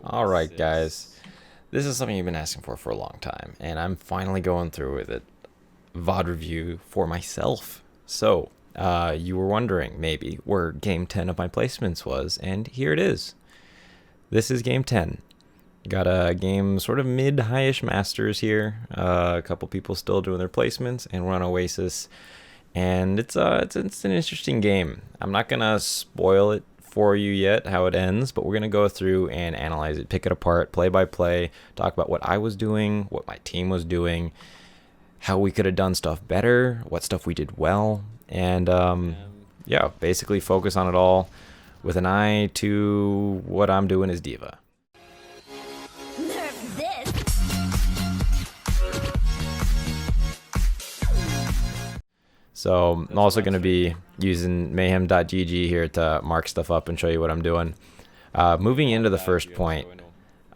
Alright guys, this is something you've been asking for a long time, and I'm finally going through with it. VOD review for myself. So, you were wondering maybe where game 10 of my placements was, and here it is. This is game 10. Got a game sort of mid-highish masters here. A couple people still doing their placements, and we're on Oasis. And it's an interesting game. I'm not gonna spoil it for you yet how it ends, but we're gonna go through and analyze it, pick it apart, play by play, talk about what I was doing, what my team was doing, how we could have done stuff better, what stuff we did well, and yeah, basically focus on it all with an eye to what I'm doing as D.Va. Nerf this! So I'm also going to be using mayhem.gg here to mark stuff up and show you what I'm doing. Moving into the first point,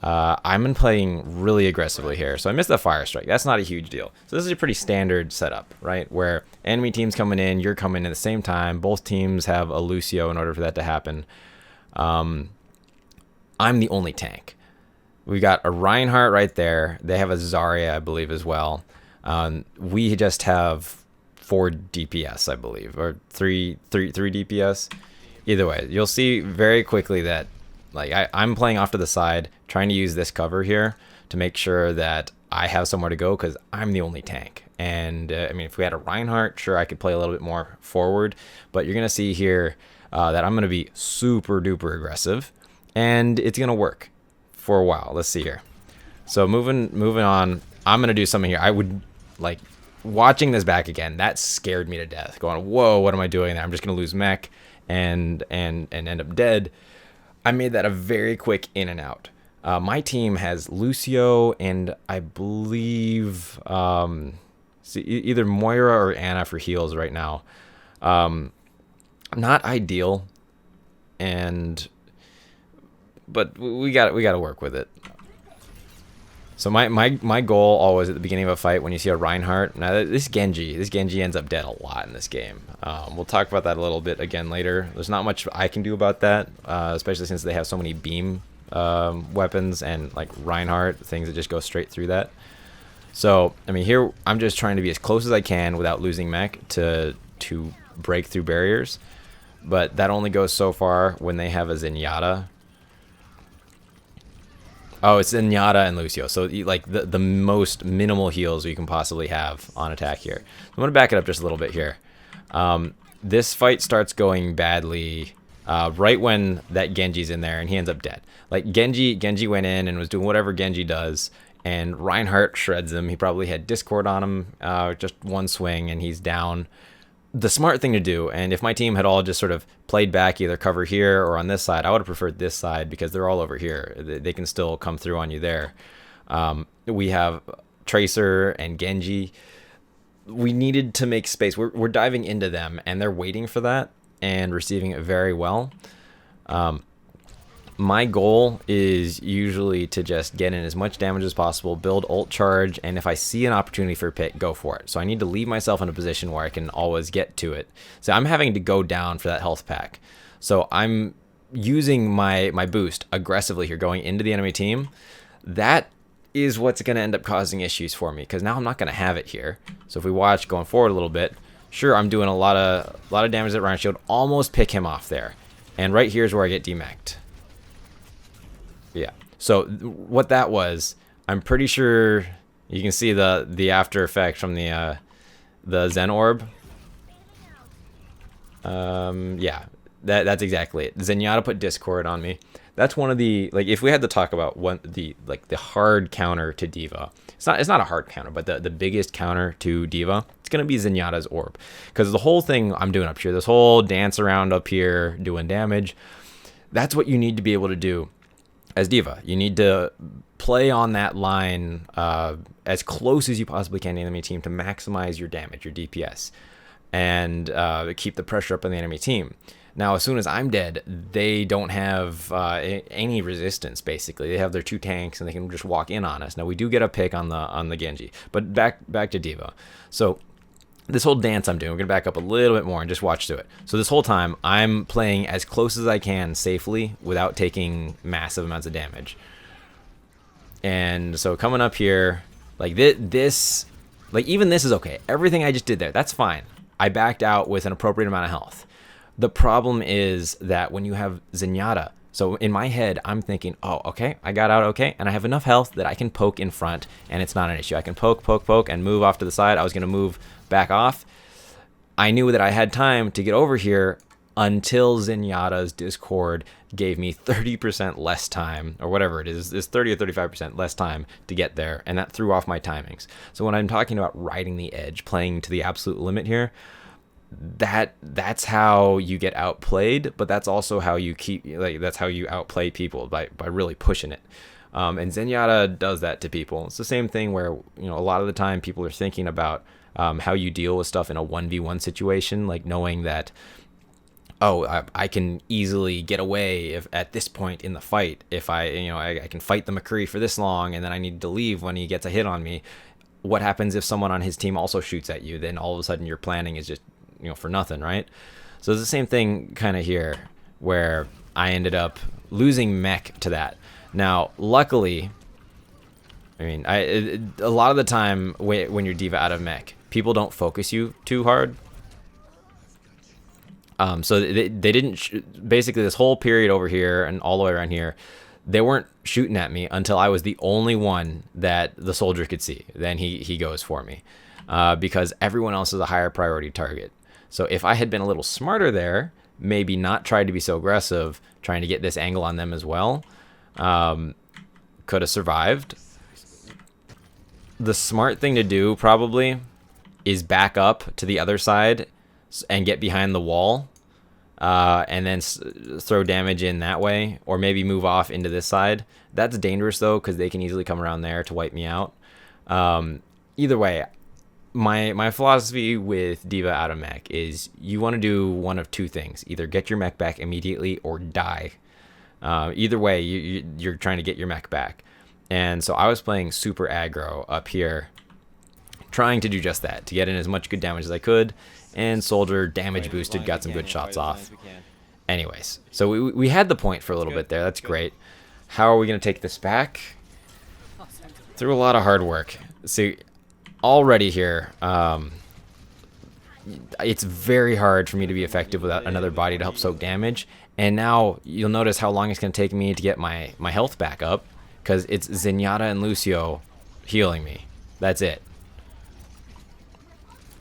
I'm been playing really aggressively here. So I missed the fire strike. That's not a huge deal. So this is a pretty standard setup, right? Where enemy team's coming in, you're coming in at the same time. Both teams have a Lucio in order for that to happen. I'm the only tank. We got a Reinhardt right there. They have a Zarya, I believe, as well. We just have 4 DPS, I believe, or 3 DPS. Either way, you'll see very quickly that like I'm playing off to the side, trying to use this cover here to make sure that I have somewhere to go because I'm the only tank. And I mean, if we had a Reinhardt, sure, I could play a little bit more forward, but you're gonna see here that I'm gonna be super duper aggressive, and it's gonna work for a while. Let's see here. So moving on, I'm gonna do something here. I would like watching this back again. That scared me to death. Going, whoa, what am I doing there? I'm just gonna lose mech and end up dead. I made that a very quick in and out. My team has Lucio and I believe either Moira or Anna for heals right now. Not ideal, but we got to work with it. So my goal always at the beginning of a fight when you see a Reinhardt. Now this Genji ends up dead a lot in this game. We'll talk about that a little bit again later. There's not much I can do about that, especially since they have so many beam weapons and like Reinhardt, things that just go straight through that. So I mean here I'm just trying to be as close as I can without losing mech to break through barriers. But that only goes so far when they have a Zenyatta. Oh, it's Zenyatta and Lucio. So like the most minimal heals you can possibly have on attack here. I'm going to back it up just a little bit here. This fight starts going badly right when that Genji's in there and he ends up dead. Like Genji went in and was doing whatever Genji does, and Reinhardt shreds him. He probably had Discord on him, just one swing and he's down. The smart thing to do, and if my team had all just sort of played back either cover here or on this side, I would have preferred this side because they're all over here. They can still come through on you there. We have Tracer and Genji. We needed to make space. We're diving into them, and they're waiting for that and receiving it very well. My goal is usually to just get in as much damage as possible, build ult charge, and if I see an opportunity for a pick, go for it. So I need to leave myself in a position where I can always get to it. So I'm having to go down for that health pack. So I'm using my boost aggressively here going into the enemy team. That is what's going to end up causing issues for me because now I'm not going to have it here. So if we watch going forward a little bit, sure, I'm doing a lot of damage at Ryan Shield, almost pick him off there. And right here is where I get demacked. Yeah. So what that was, I'm pretty sure you can see the after effect from the Zen orb. Yeah, that's exactly it. Zenyatta put Discord on me. That's one of the, like, if we had to talk about the hard counter to D.Va, it's not a hard counter, but the biggest counter to D.Va, it's gonna be Zenyatta's orb, because the whole thing I'm doing up here, this whole dance around up here doing damage, that's what you need to be able to do as D.Va. You need to play on that line as close as you possibly can to the enemy team to maximize your damage, your DPS, and keep the pressure up on the enemy team. Now, as soon as I'm dead, they don't have any resistance, basically. They have their 2 tanks, and they can just walk in on us. Now, we do get a pick on the Genji, but back to D.Va. So this whole dance I'm doing, we're going to back up a little bit more and just watch through it. So this whole time, I'm playing as close as I can safely without taking massive amounts of damage. And so coming up here, like this, like even this is okay. Everything I just did there, that's fine. I backed out with an appropriate amount of health. The problem is that when you have Zenyatta, so in my head, I'm thinking, oh, okay, I got out okay, and I have enough health that I can poke in front, and it's not an issue. I can poke, and move off to the side. I was going to move back off. I knew that I had time to get over here until Zenyatta's Discord gave me 30% less time, or whatever it is 30 or 35% less time to get there, and that threw off my timings. So when I'm talking about riding the edge, playing to the absolute limit here, that's how you get outplayed, but that's also how you that's how you outplay people, by really pushing it. And Zenyatta does that to people. It's the same thing where, you know, a lot of the time people are thinking about how you deal with stuff in a 1v1 situation, like knowing that, oh, I can easily get away if at this point in the fight, if I can fight the McCree for this long, and then I need to leave when he gets a hit on me. What happens if someone on his team also shoots at you? Then all of a sudden your planning is just, you know, for nothing, right? So it's the same thing kind of here, where I ended up losing mech to that. Now, luckily, I mean, a lot of the time when you're D.Va out of mech, people don't focus you too hard. So they didn't, basically this whole period over here and all the way around here, they weren't shooting at me until I was the only one that the soldier could see. Then he goes for me, because everyone else is a higher priority target. So if I had been a little smarter there, maybe not tried to be so aggressive, trying to get this angle on them as well, could have survived. The smart thing to do probably is back up to the other side and get behind the wall, and then throw damage in that way, or maybe move off into this side. That's dangerous though, because they can easily come around there to wipe me out. Either way, my philosophy with D.Va out of mech is you want to do one of two things: either get your mech back immediately or die. Either way, you're trying to get your mech back. And so I was playing super aggro up here, trying to do just that, to get in as much good damage as I could, and soldier damage boosted, got some good shots off. Anyways, so we had the point for a little bit there. That's great. How are we going to take this back? Through a lot of hard work. See, already here, it's very hard for me to be effective without another body to help soak damage. And now you'll notice how long it's going to take me to get my health back up, because it's Zenyatta and Lucio healing me. That's it.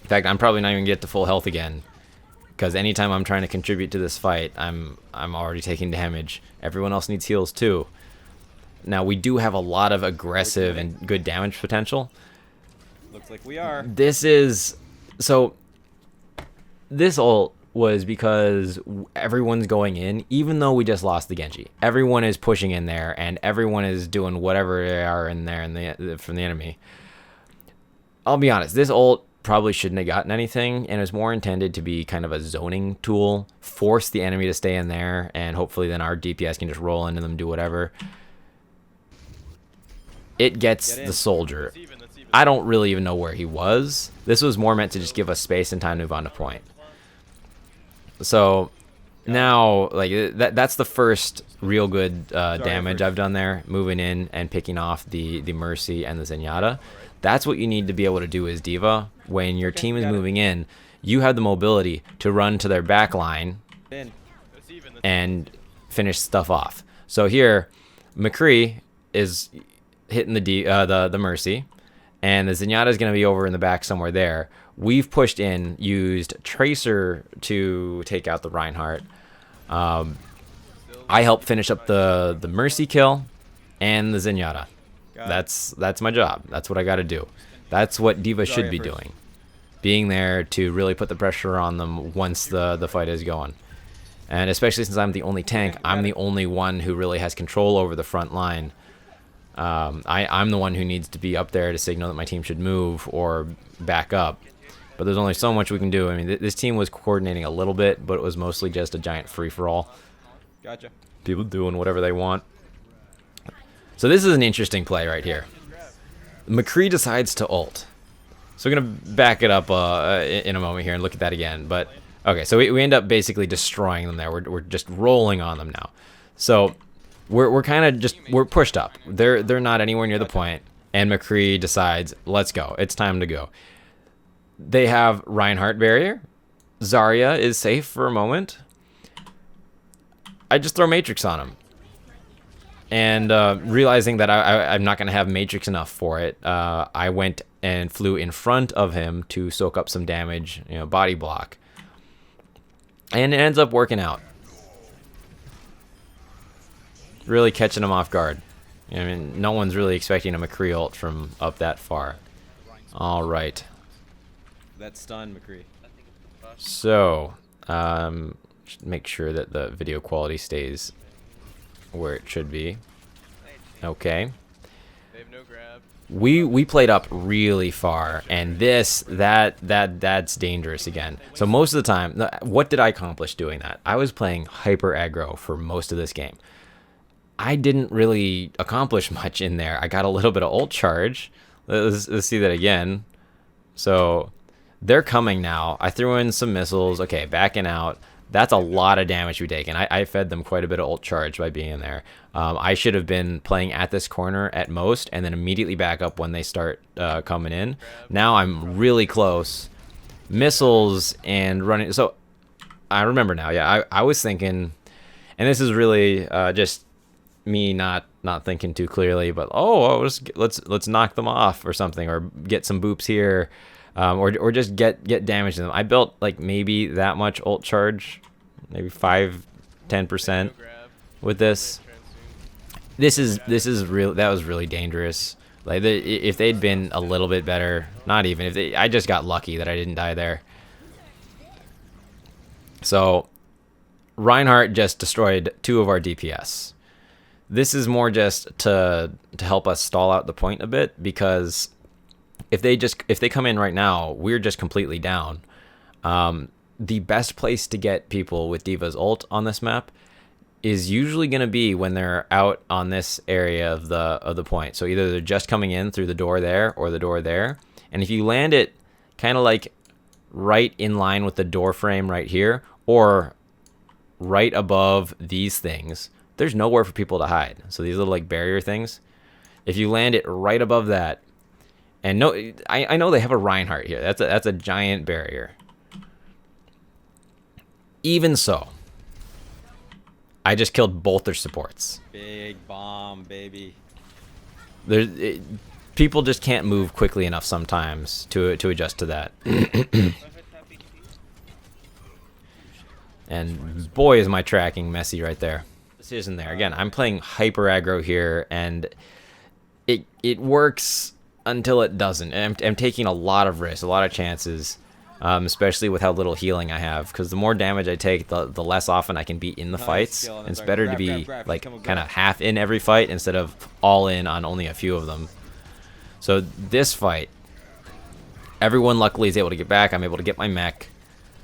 In fact, I'm probably not even going to get to full health again, because anytime I'm trying to contribute to this fight, I'm already taking damage. Everyone else needs heals too. Now, we do have a lot of aggressive and good damage potential. Looks like we are. This ult was because everyone's going in, even though we just lost the Genji. Everyone is pushing in there, and everyone is doing whatever they are in there from the enemy. I'll be honest, this ult probably shouldn't have gotten anything, and it was more intended to be kind of a zoning tool, force the enemy to stay in there, and hopefully then our DPS can just roll into them, do whatever. It gets the soldier. I don't really even know where he was. This was more meant to just give us space and time to move on to point. So now, like, that's the first real good damage I've done there, moving in and picking off the Mercy and the Zenyatta. That's what you need to be able to do as D.Va. When your team is moving in, you have the mobility to run to their back line and finish stuff off. So here, McCree is hitting the Mercy, and the Zenyatta is going to be over in the back somewhere there. We've pushed in, used Tracer to take out the Reinhardt. I helped finish up the Mercy kill and the Zenyatta. That's my job. That's what I got to do. That's what D.Va should be doing. Being there to really put the pressure on them once the fight is going. And especially since I'm the only tank, I'm the only one who really has control over the front line. I'm the one who needs to be up there to signal that my team should move or back up. But there's only so much we can do. I mean, this team was coordinating a little bit, but it was mostly just a giant free-for-all. Gotcha. People doing whatever they want. So this is an interesting play right here. McCree decides to ult. So we're going to back it up in a moment here and look at that again. But, okay, so we end up basically destroying them there. We're just rolling on them now. So we're kind of just, we're pushed up. They're not anywhere near the point, and McCree decides, let's go. It's time to go. They have Reinhardt barrier. Zarya is safe for a moment. I just throw Matrix on him. And realizing that I'm not going to have Matrix enough for it, I went and flew in front of him to soak up some damage, body block. And it ends up working out. Really catching him off guard. I mean, no one's really expecting a McCree ult from up that far. All right. That stun, McCree. So, make sure that the video quality stays where it should be. Okay. We played up really far, and that's dangerous again. So most of the time, what did I accomplish doing that? I was playing hyper aggro for most of this game. I didn't really accomplish much in there. I got a little bit of ult charge. Let's see that again. So they're coming now. I threw in some missiles. Okay, backing out. That's a lot of damage we take, and I fed them quite a bit of ult charge by being in there. I should have been playing at this corner at most, and then immediately back up when they start coming in. Now I'm really close. Missiles and running. So I remember now. Yeah, I was thinking, and this is really just me not thinking too clearly, but let's knock them off or something, or get some boops here. Or just get damage to them. I built like maybe that much ult charge, maybe 5-10% with this. This is real. That was really dangerous. Like if they'd been a little bit better, not even if I just got lucky that I didn't die there. So Reinhardt just destroyed 2 of our DPS. This is more just to help us stall out the point a bit, because if they come in right now, we're just completely down. The best place to get people with D.Va's ult on this map is usually going to be when they're out on this area of the point. So either they're just coming in through the door there or the door there. And if you land it kind of like right in line with the door frame right here, or right above these things, there's nowhere for people to hide. So these little like barrier things, if you land it right above that, and no, I know they have a Reinhardt here. That's a giant barrier. Even so, I just killed both their supports. Big bomb, baby. People just can't move quickly enough sometimes to adjust to that. And boy, is my tracking messy right there. This isn't there. Again, I'm playing hyper aggro here, and it works until it doesn't. And I'm taking a lot of risks, a lot of chances, especially with how little healing I have. Because the more damage I take, the less often I can be in the fights. And it's better to be like kind of half in every fight instead of all in on only a few of them. So this fight, everyone luckily is able to get back. I'm able to get my mech.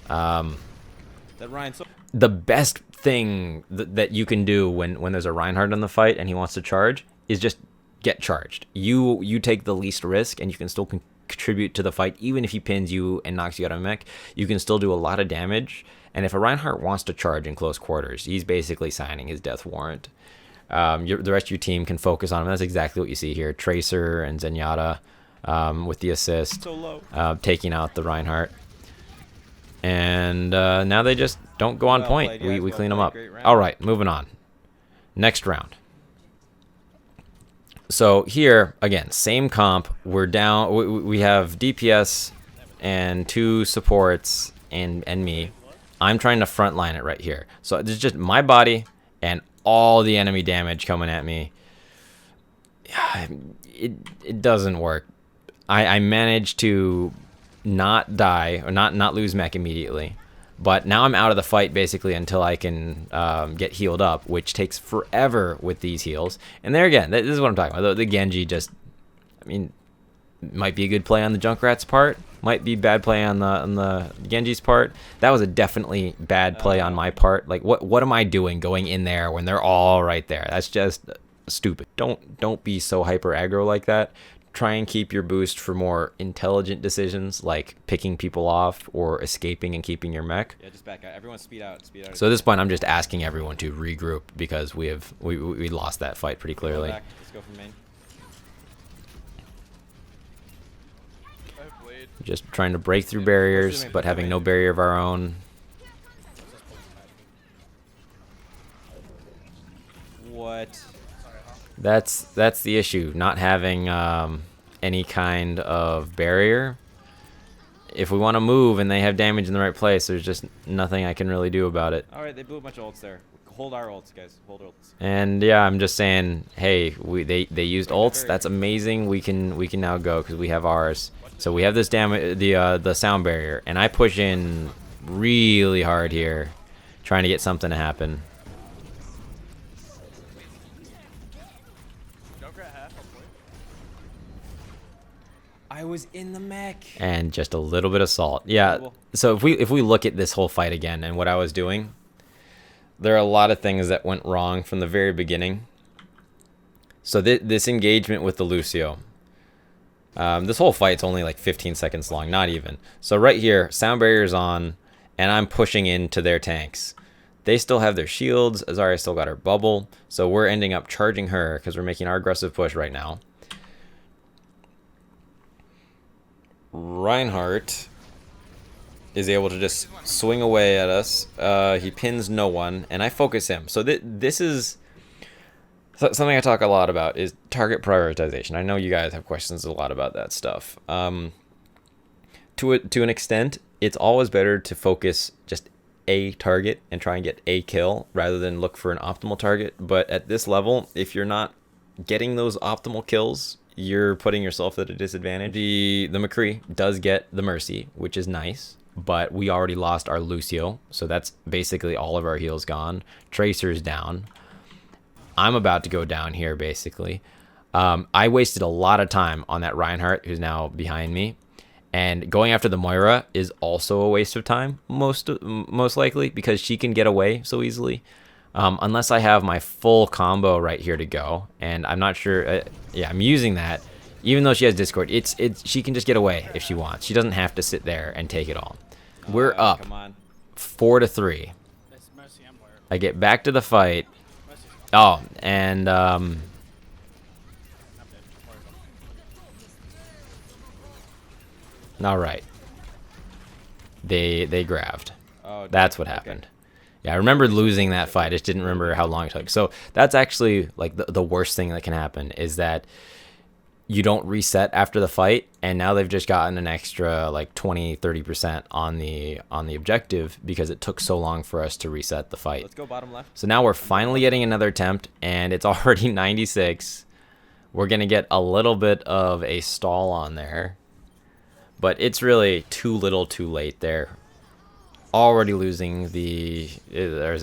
The best thing that you can do when there's a Reinhardt in the fight and he wants to charge is just get charged. You take the least risk, and you can still contribute to the fight. Even if he pins you and knocks you out of mech, you can still do a lot of damage. And if a Reinhardt wants to charge in close quarters, he's basically signing his death warrant. The rest of your team can focus on him. That's exactly what you see here. Tracer and Zenyatta with the assist, taking out the Reinhardt. And now they just don't go on point. We clean them up. All right, moving on. Next round. So here, again, same comp. We're down. We have DPS and 2 supports and me. I'm trying to frontline it right here. So it's just my body and all the enemy damage coming at me. It doesn't work. I managed to not die or not lose mech immediately. But now I'm out of the fight basically until I can get healed up, which takes forever with these heals. And there again, this is what I'm talking about. The Genji just, I mean, might be a good play on the Junkrat's part, might be bad play on the Genji's part. That was a definitely bad play on my part. Like, what am I doing going in there when they're all right there? That's just stupid. Don't be so hyper aggro like that. try and keep your boost for more intelligent decisions, like picking people off or escaping and keeping your mech. Yeah, just back out. Everyone speed out. Speed out. So at this point, I'm just asking everyone to regroup because we lost that fight pretty clearly. Back. Let's go from main. Just trying to break through barriers, but having no barrier of our own. What? That's the issue, not having any kind of barrier. If we want to move and they have damage in the right place, there's just nothing I can really do about it. All right, they blew a bunch of ults there. Hold our ults, guys. Hold ults. And yeah, I'm just saying, hey, they used ults. That's amazing. We can now go because we have ours. So we have this the sound barrier, and I push in really hard here, trying to get something to happen. I was in the mech. And just a little bit of salt. Yeah. So if we look at this whole fight again and what I was doing, there are a lot of things that went wrong from the very beginning. So this engagement with the Lucio, this whole fight's only like 15 seconds long, not even. So right here, sound barrier's on, and I'm pushing into their tanks. They still have their shields. Azariah still got her bubble. So we're ending up charging her because we're making our aggressive push right now. Reinhardt is able to just swing away at us. He pins no one, and I focus him. So this is something I talk a lot about, is target prioritization. I know you guys have questions a lot about that stuff. To an extent, it's always better to focus just a target and try and get a kill rather than look for an optimal target. But at this level, if you're not getting those optimal kills, you're putting yourself at a disadvantage. The McCree does get the Mercy, which is nice, but we already lost our Lucio, so that's basically all of our heals gone. Tracer's down. I'm about to go down here, basically. I wasted a lot of time on that Reinhardt, who's now behind me, and going after the Moira is also a waste of time, most likely, because she can get away so easily. Unless I have my full combo right here to go, and I'm not sure. Yeah, I'm using that. Even though she has Discord, she can just get away if she wants. She doesn't have to sit there and take it all. We're up 4-3. I get back to the fight. Oh, and all right. They grabbed. Oh, that's what happened. Yeah, I remember losing that fight. I just didn't remember how long it took. So that's actually like the worst thing that can happen, is that you don't reset after the fight, and now they've just gotten an extra like 20-30% on the objective because it took so long for us to reset the fight. Let's go bottom left. So now we're finally getting another attempt, and it's already 96. We're gonna get a little bit of a stall on there, but it's really too little too late there. Already losing there's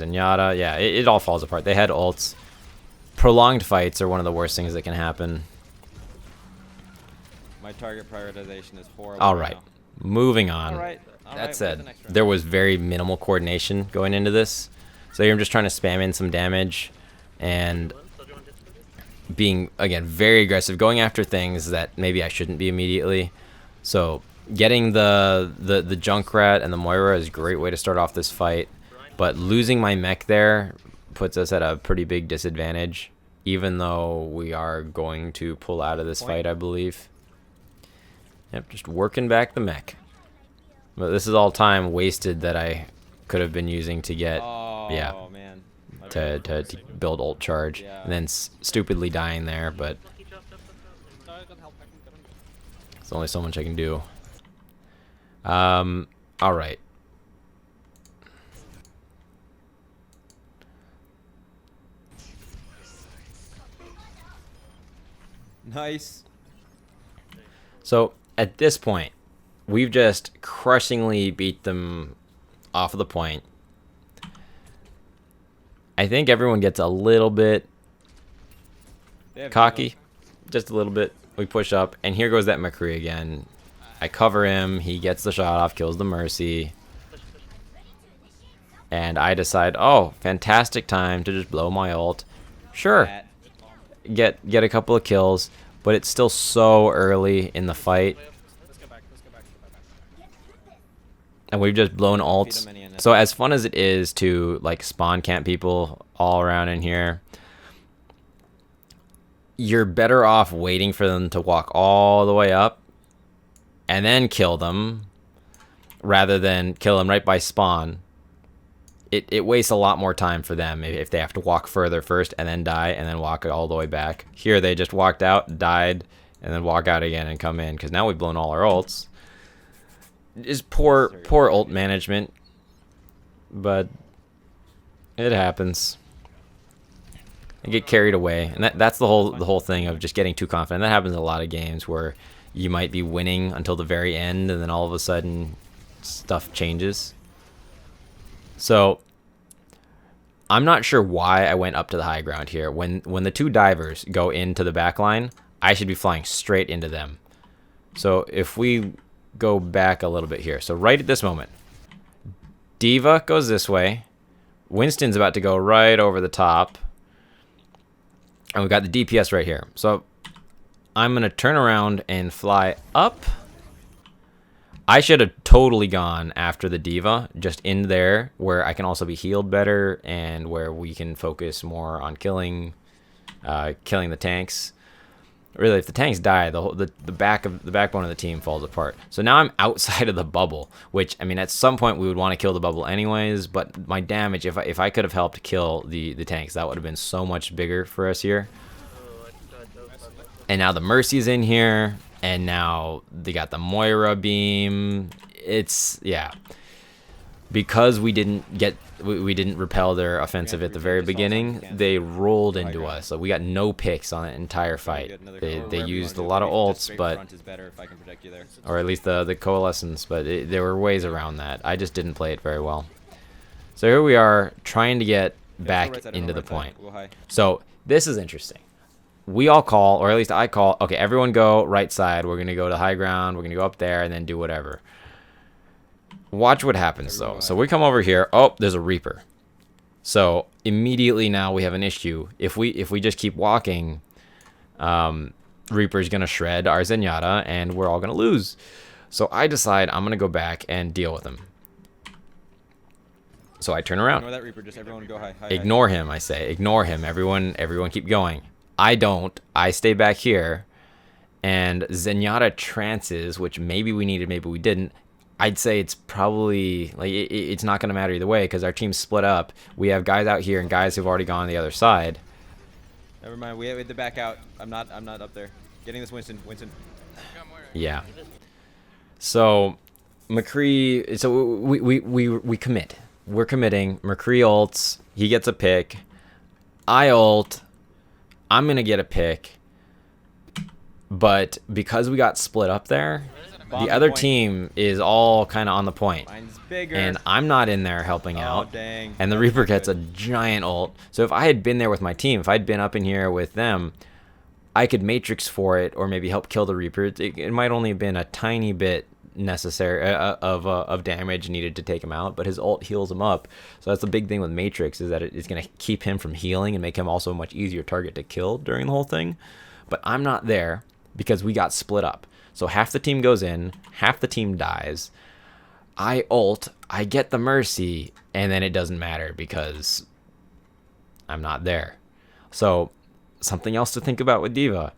Zenyatta. Yeah, it all falls apart. They had ults. Prolonged fights are one of the worst things that can happen. My target prioritization is horrible. All right, moving on. All right. That said, there was very minimal coordination going into this. So here I'm just trying to spam in some damage and being, again, very aggressive, going after things that maybe I shouldn't be immediately. So getting the Junkrat and the Moira is a great way to start off this fight, but losing my mech there puts us at a pretty big disadvantage, even though we are going to pull out of this fight, I believe. Yep, just working back the mech. But this is all time wasted that I could have been using to get, yeah, man. to build ult charge, and then stupidly dying there, but there's only so much I can do. All right. Nice. So at this point, we've just crushingly beat them off of the point. I think everyone gets a little bit cocky, just a little bit. We push up, and here goes that McCree again. I cover him, he gets the shot off, kills the Mercy. And I decide, oh, fantastic time to just blow my ult. Sure, get a couple of kills. but it's still so early in the fight. And we've just blown ults. So as fun as it is to like spawn camp people all around in here, you're better off waiting for them to walk all the way up and then kill them rather than kill them right by spawn. It wastes a lot more time for them if they have to walk further first and then die and then walk all the way back. Here they just walked out, died, and then walk out again and come in because now we've blown all our ults. Is poor ult management, but it happens. I get carried away, and that's the whole thing of just getting too confident. That happens in a lot of games where you might be winning until the very end, and then all of a sudden stuff changes. So I'm not sure why I went up to the high ground here. When the two divers go into the back line, I should be flying straight into them. So if we go back a little bit here. So right at this moment, D.Va goes this way. Winston's about to go right over the top. And we've got the DPS right here. So I'm going to turn around and fly up. I should have totally gone after the D.Va, just in there where I can also be healed better and where we can focus more on killing the tanks. Really, if the tanks die, the backbone of the team falls apart. So now I'm outside of the bubble, which, I mean, at some point we would want to kill the bubble anyways, but my damage, if I could have helped kill the tanks, that would have been so much bigger for us here. And now the Mercy's in here, and now they got the Moira beam. It's, yeah. Because we didn't repel their offensive at the very beginning, they rolled into us. So we got no picks on the entire fight. They used a lot of ults, but, or at least the coalescence, but there were ways around that. I just didn't play it very well. So here we are trying to get back into the point. So this is interesting. We all call, or at least I call, okay, everyone go right side. We're going to go to high ground. We're going to go up there and then do whatever. Watch what happens, though. So we come over here. Oh, there's a Reaper. So immediately now we have an issue. If we just keep walking, Reaper's going to shred our Zenyatta, and we're all going to lose. So I decide I'm going to go back and deal with him. So I turn around. Ignore that Reaper. Just everyone go high. Ignore him, I say. Ignore him. Everyone keep going. I don't. I stay back here. And Zenyatta trances, which maybe we needed, maybe we didn't. I'd say it's probably, like, it's not going to matter either way because our team's split up. We have guys out here and guys who've already gone on the other side. Never mind. We have to back out. I'm not up there. Getting this Winston. Yeah. So McCree. So we commit. We're committing. McCree ults. He gets a pick. I ult. I'm gonna get a pick. But because we got split up there, the other team is all kind of on the point. Mine's bigger. And I'm not in there helping out. Dang. And the Reaper gets a giant ult. So if I had been there with my team, if I'd been up in here with them, I could matrix for it or maybe help kill the Reaper. It might only have been a tiny bit necessary of damage needed to take him out, but his ult heals him up. So that's the big thing with matrix, is that it's going to keep him from healing and make him also a much easier target to kill during the whole thing. But I'm not there because we got split up. So half the team goes in, half the team dies. I ult, I get the Mercy, and then it doesn't matter because I'm not there. So something else to think about with D.Va.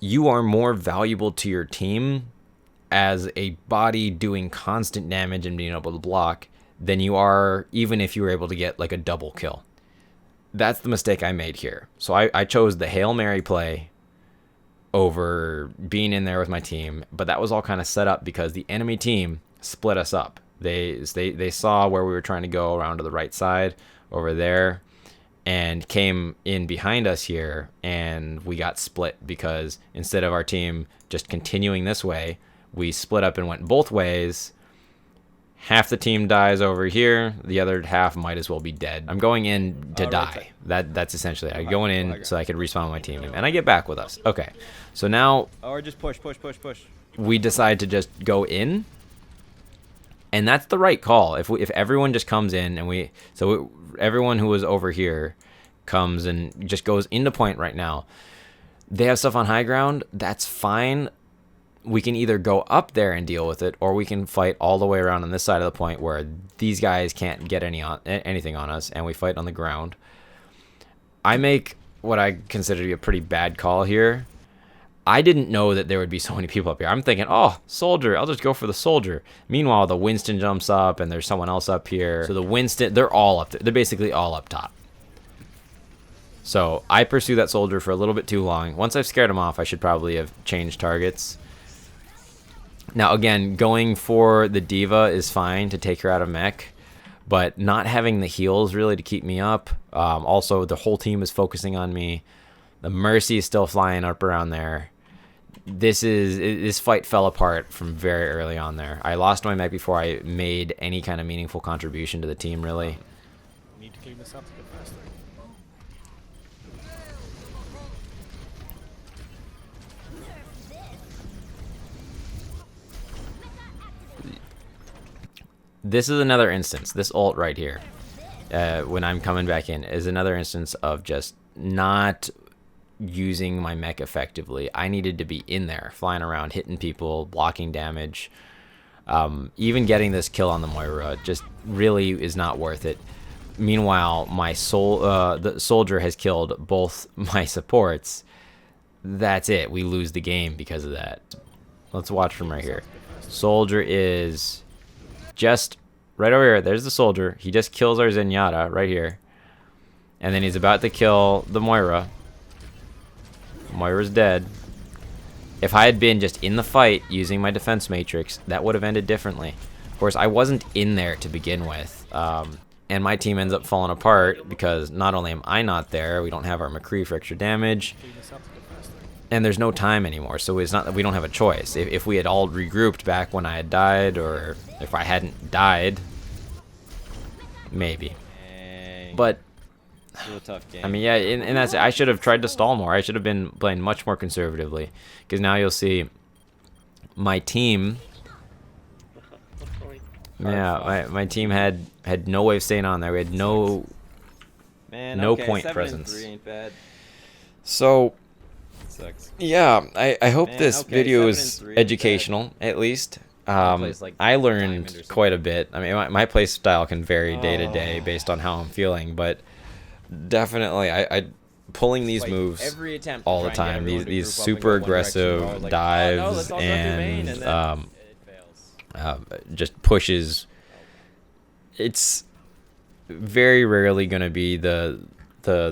You are more valuable to your team as a body doing constant damage and being able to block than you are even if you were able to get like a double kill. That's the mistake I made here. So I chose the Hail Mary play over being in there with my team, but that was all kind of set up because the enemy team split us up. They saw where we were trying to go around to the right side over there and came in behind us here, and we got split because instead of our team just continuing this way, we split up and went both ways. Half the team dies over here, the other half might as well be dead. I'm going in to die. That's essentially it. I'm going in so I can respawn my team, and I get back with us. Okay, so now or just push. we decide to just go in, and that's the right call. If everyone just comes in and everyone who was over here comes and just goes into point right now, They have stuff on high ground. That's fine. We can either go up there and deal with it, or we can fight all the way around on this side of the point where these guys can't get anything on us, and we fight on the ground. I make what I consider to be a pretty bad call here. I didn't know that there would be so many people up here. I'm thinking, oh, soldier, I'll just go for the soldier. Meanwhile, the Winston jumps up, and there's someone else up here. So the Winston, they're all up there. They're basically all up top. So I pursue that soldier for a little bit too long. Once I've scared him off, I should probably have changed targets. Now, again, going for the D.Va is fine to take her out of mech, but not having the heals really to keep me up. Also, the whole team is focusing on me. The Mercy is still flying up around there. This fight fell apart from very early on there. I lost my mech before I made any kind of meaningful contribution to the team, really. Need to clean this up a bit faster. This is another instance. This ult right here, when I'm coming back in, is another instance of just not using my mech effectively. I needed to be in there, flying around, hitting people, blocking damage. Even getting this kill on the Moira just really is not worth it. Meanwhile, the soldier has killed both my supports. That's it. We lose the game because of that. Let's watch from right here. Soldier is just right over here. There's the soldier. He just kills our Zenyatta right here. And then he's about to kill the Moira. Moira's dead. If I had been just in the fight using my defense matrix, that would have ended differently. Of course, I wasn't in there to begin with. And my team ends up falling apart because not only am I not there, we don't have our McCree for extra damage. And there's no time anymore, so it's not that we don't have a choice. If we had all regrouped back when I had died, or if I hadn't died, maybe. But Real tough game. I mean, yeah, and that's I should have tried to stall more. I should have been playing much more conservatively, because now you'll see my team. Yeah, my team had no way of staying on there. We had no point 7 presence. and 3 ain't bad. So Sucks. yeah, I hope Man, this okay, video 7 is and 3 ain't educational at least. plays like I Diamond or learned something. quite a bit. I mean, my play style can vary day to day based on how I'm feeling, but definitely I pulling these Like, moves every attempt to all the try and get time. everyone to These group up and super go one direction, aggressive I was like, dives oh, no, let's all go through main, and then it fails. just pushes. It's very rarely going to be the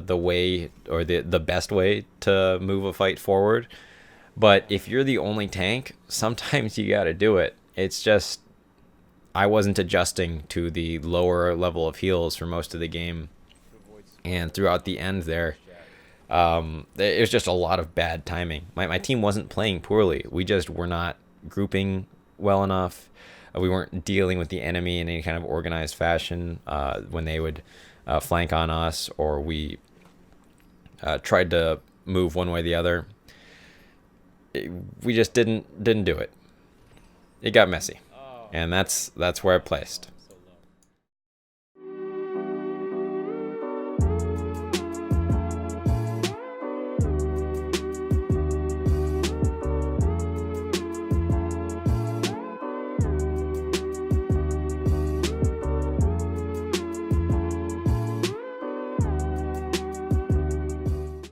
way or the best way to move a fight forward. But if you're the only tank, sometimes you got to do it. It's just I wasn't adjusting to the lower level of heals for most of the game, and throughout the end there, it was just a lot of bad timing. My team wasn't playing poorly. We just were not grouping well enough. We weren't dealing with the enemy in any kind of organized fashion when they would flank on us, or we tried to move one way or the other. We just didn't do it. It got messy, and that's where I placed.